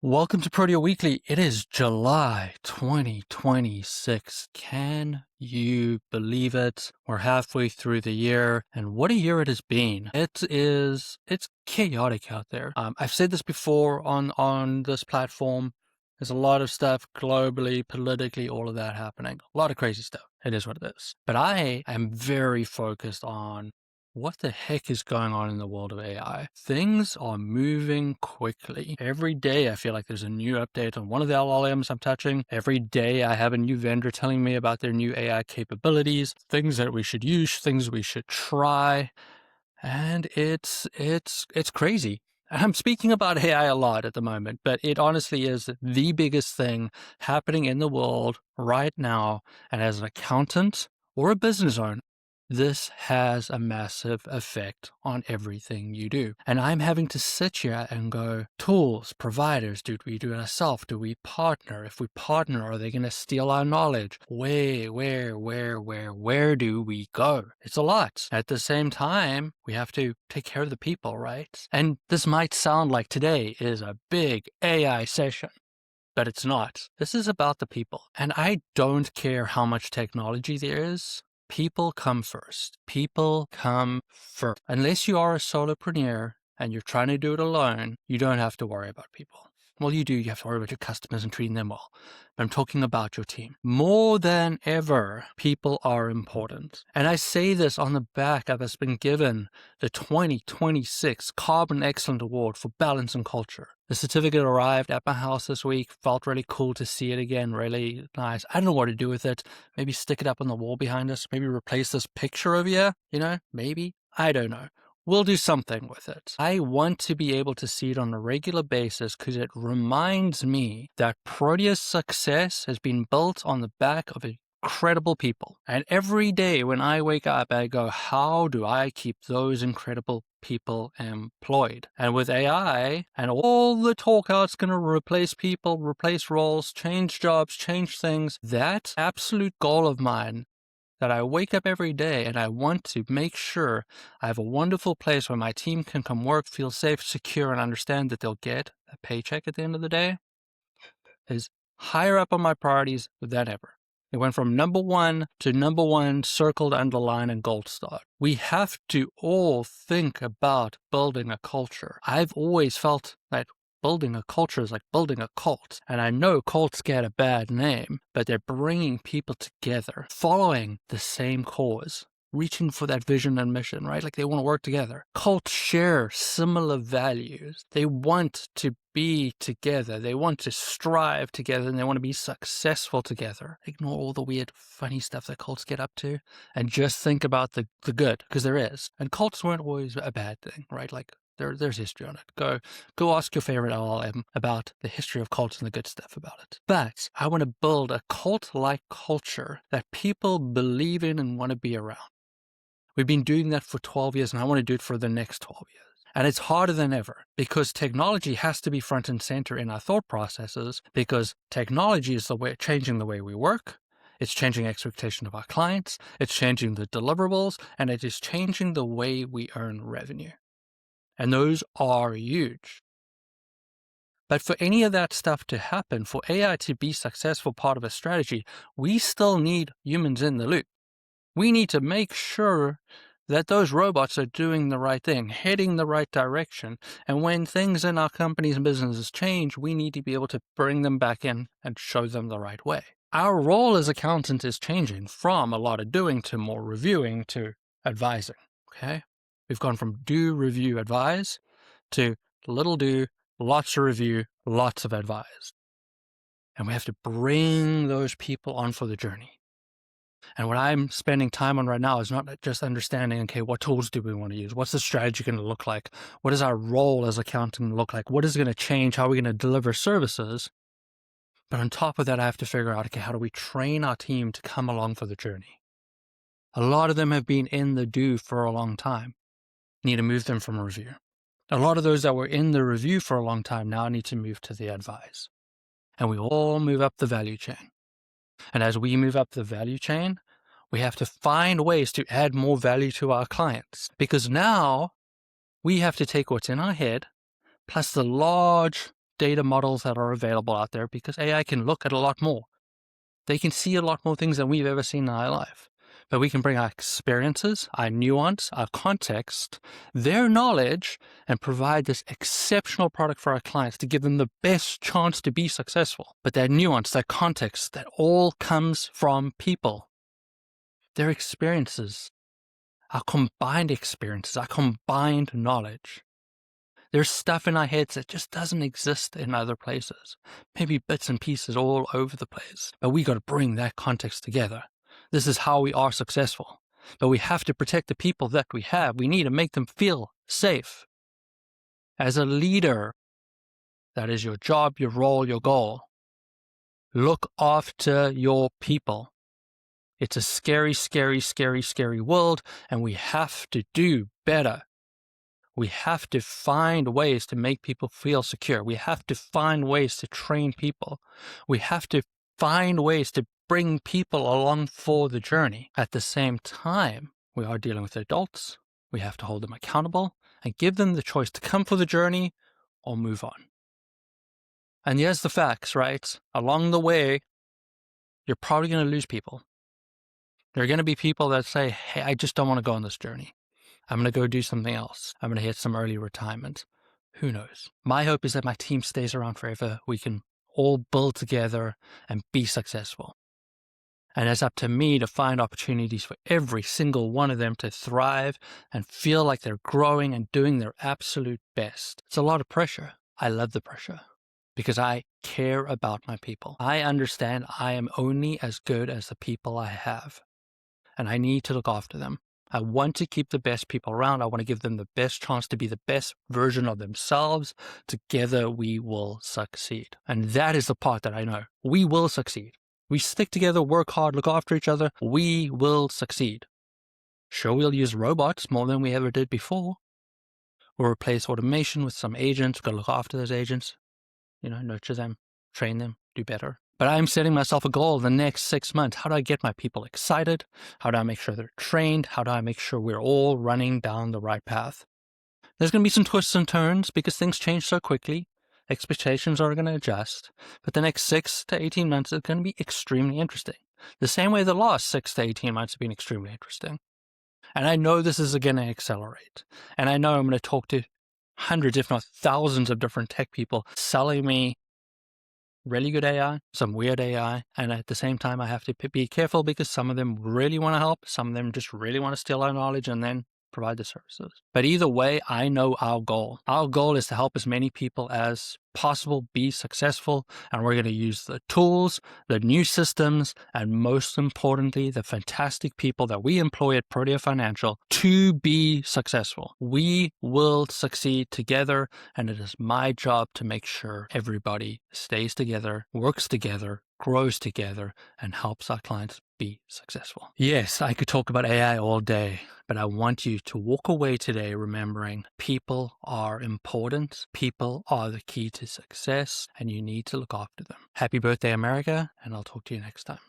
Welcome to Protea Weekly. It is July 2026. Can you believe it? We're halfway through the year, and what a year it has been. It's chaotic out there. I've said this before on this platform. There's a lot of stuff globally, politically, all of that happening. A lot of crazy stuff. It is what it is. But I am very focused on what the heck is going on in the world of AI? Things are moving quickly. Every day I feel like there's a new update on one of the LLMs I'm touching. Every day I have a new vendor telling me about their new AI capabilities, things that we should use, things we should try. And it's crazy. I'm speaking about AI a lot at the moment, but it honestly is the biggest thing happening in the world right now. And as an accountant or a business owner, this has a massive effect on everything you do. And I'm having to sit here and go, tools, providers, do we do it ourselves? Do we partner? If we partner, are they going to steal our knowledge? Where do we go? It's a lot. At the same time, we have to take care of the people, right? And this might sound like today is a big AI session, but it's not. This is about the people. And I don't care how much technology there is. People come first. People come first. Unless you are a solopreneur and you're trying to do it alone, you don't have to worry about people. Well, you do. You have to worry about your customers and treating them well. But I'm talking about your team. More than ever, people are important. And I say this on the back of us being given the 2026 Carbon Excellent Award for Balance and Culture. The certificate arrived at my house this week. Felt really cool to see it again. Really nice. I don't know what to do with it. Maybe stick it up on the wall behind us. Maybe replace this picture over here. Maybe. I don't know. We'll do something with it. I want to be able to see it on a regular basis because it reminds me that Protea's success has been built on the back of incredible people. And every day when I wake up, I go, how do I keep those incredible people employed? And with AI and all the talk how it's going to replace people, replace roles, change jobs, change things, that absolute goal of mine that I wake up every day and I want to make sure I have a wonderful place where my team can come work, feel safe, secure, and understand that they'll get a paycheck at the end of the day is higher up on my priorities than ever. It went from number one to number one, circled, underlined, and gold star. We have to all think about building a culture. I've always felt that building a culture is like building a cult. And I know cults get a bad name, but they're bringing people together, following the same cause, reaching for that vision and mission, right? Like they want to work together. Cults share similar values. They want to be together. They want to strive together and they want to be successful together. Ignore all the weird, funny stuff that cults get up to and just think about the good, because there is. And cults weren't always a bad thing, right? Like there's history on it. Go ask your favorite LLM about the history of cults and the good stuff about it. But I want to build a cult-like culture that people believe in and want to be around. We've been doing that for 12 years, and I want to do it for the next 12 years. And it's harder than ever because technology has to be front and center in our thought processes, because technology is changing the way we work. It's changing expectation of our clients. It's changing the deliverables, and it is changing the way we earn revenue. And those are huge. But for any of that stuff to happen, for AI to be successful part of a strategy, we still need humans in the loop. We need to make sure that those robots are doing the right thing, heading the right direction. And when things in our companies and businesses change, we need to be able to bring them back in and show them the right way. Our role as accountant is changing from a lot of doing to more reviewing to advising, okay? We've gone from do, review, advise to little do, lots of review, lots of advise. And we have to bring those people on for the journey. And what I'm spending time on right now is not just understanding, okay, what tools do we want to use? What's the strategy going to look like? What does our role as accountant look like? What is going to change? How are we going to deliver services? But on top of that, I have to figure out, okay, how do we train our team to come along for the journey? A lot of them have been in the do for a long time. Need to move them from review. A lot of those that were in the review for a long time now need to move to the advise. And we all move up the value chain. And as we move up the value chain, we have to find ways to add more value to our clients, because now we have to take what's in our head plus the large data models that are available out there because AI can look at a lot more. They can see a lot more things than we've ever seen in our life. But we can bring our experiences, our nuance, our context, their knowledge, and provide this exceptional product for our clients to give them the best chance to be successful. But that nuance, that context, that all comes from people. Their experiences, our combined experiences, our combined knowledge. There's stuff in our heads that just doesn't exist in other places. Maybe bits and pieces all over the place. But we got to bring that context together. This is how we are successful. But we have to protect the people that we have. We need to make them feel safe. As a leader, that is your job, your role, your goal. Look after your people. It's a scary, scary, scary, scary world, and we have to do better. We have to find ways to make people feel secure. We have to find ways to train people. We have to find ways to bring people along for the journey. At the same time, we are dealing with adults. We have to hold them accountable and give them the choice to come for the journey or move on. And here's the facts, right? Along the way, you're probably going to lose people. There are going to be people that say, hey, I just don't want to go on this journey. I'm going to go do something else. I'm going to hit some early retirement. Who knows? My hope is that my team stays around forever. We can all build together and be successful. And it's up to me to find opportunities for every single one of them to thrive and feel like they're growing and doing their absolute best. It's a lot of pressure. I love the pressure because I care about my people. I understand I am only as good as the people I have, and I need to look after them. I want to keep the best people around. I want to give them the best chance to be the best version of themselves. Together, we will succeed. And that is the part that I know. We will succeed. We stick together, work hard, look after each other. We will succeed. Sure, we'll use robots more than we ever did before. We'll replace automation with some agents. We've got to look after those agents, nurture them, train them, do better. But I'm setting myself a goal the next 6 months. How do I get my people excited? How do I make sure they're trained? How do I make sure we're all running down the right path? There's going to be some twists and turns because things change so quickly. Expectations are going to adjust. But the next 6 to 18 months is going to be extremely interesting. The same way the last 6 to 18 months have been extremely interesting. And I know this is going to accelerate. And I know I'm going to talk to hundreds, if not thousands of different tech people selling me really good AI, some weird AI, and at the same time I have to be careful because some of them really want to help, some of them just really want to steal our knowledge and then provide the services. But either way, I know our goal. Our goal is to help as many people as possible be successful, and we're going to use the tools, the new systems, and most importantly, the fantastic people that we employ at Protea Financial to be successful. We will succeed together, and it is my job to make sure everybody stays together, works together, grows together, and helps our clients be successful. Yes, I could talk about AI all day, but I want you to walk away today remembering people are important, people are the key to success, and you need to look after them. Happy birthday, America, and I'll talk to you next time.